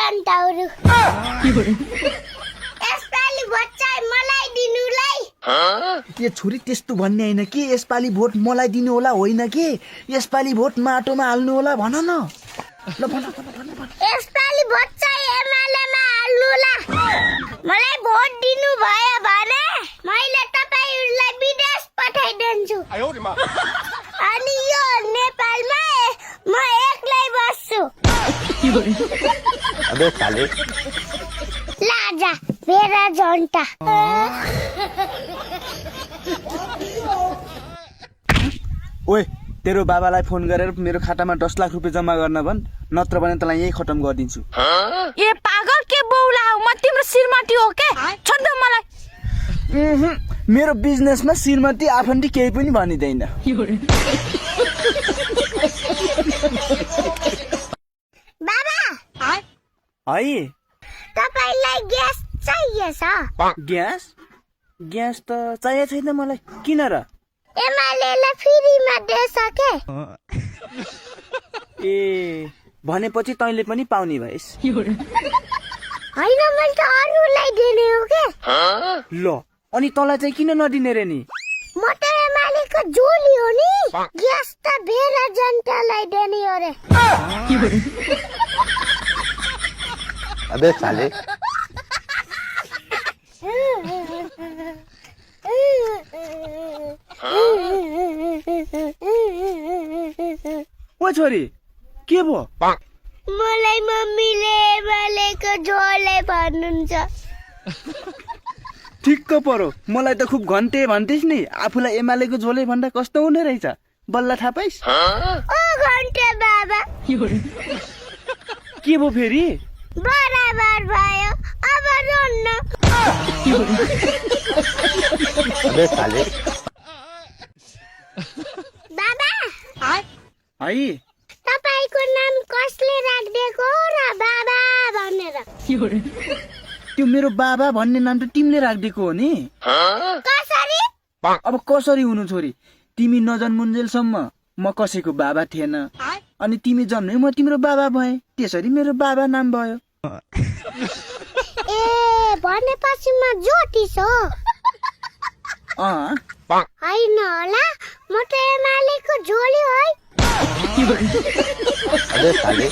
जनताहरु यसपालि भोट चाहिँ मलाई दिनुलाई के छोरी त्यस्तो भन्ने हैन के यसपालि भोट मलाई दिनु होला होइन के यसपालि भोट माटोमा हाल्नु होला भन न ल भन यसपालि भोट चाहिँ एमालेमा हाल्नुला मलाई भोट दिनु भयो भने मैले तपाईहरुलाई विदेश पठाइदिन्छु अनि यो नेपालमा म एक्लै बस्छु अबे साले लाजा मेरा जनता ओए तेरो बाबालाई फोन गरेर मेरो खातामा 10 लाख रुपैयाँ जम्मा गर्न भन नत्र भने तँलाई यही खतम गरिदिन्छु ए पागल के बौला हो म तिम्रो श्रीमती हो के छन् त मलाई मेरो बिजनेसमा श्रीमती आफन्ती केही पनि भनिदैन बाबा है तपाईलाई ग्यास चाहिएछ ग्यास ग्यास त चाहिएको छैन मलाई किन र एमालेले फ्रीमा दिएछ के ए भनेपछि तैँले पनि पाउने भइस हैन मैले त अरूलाई दिने हो के ल अनि तँलाई चाहिँ किन नदिने रे नि म त एमालेको जोली हो नि ग्यास त भेरा जनतालाई दिने हो रे अबे साले ओ छोरी के भो मलाई मम्मीले एमालेको झोले भन्नुहुन्छ ठिक्क परो मलाई त खुब घन्टे भन्थिस् नि आफूलाई एमालेको झोले भन्दा कस्तो हुने रहेछ बल्ल थाहा पाइस् ओ घन्टे बाबा के भो फेरि बराबर भयो अब रोन्न अबे साले बाबा है तपाईको नाम कसले राखिदिएको र बाबा भनेर त्यो मेरो बाबा भन्ने नाम त तिमीले राखिदिएको हो नि कसरी अब कसरी हुनु छोरी तिमी नजन्मुन्जेलसम्म म कसैको बाबा थिएन अनि तिमी जन्मे म तिम्रो बाबा भए त्यसरी मेरो बाबा नाम भयो ए भनेपछि म ज्योतिष हो हैन होला म त एमालेको झोली है अबे साले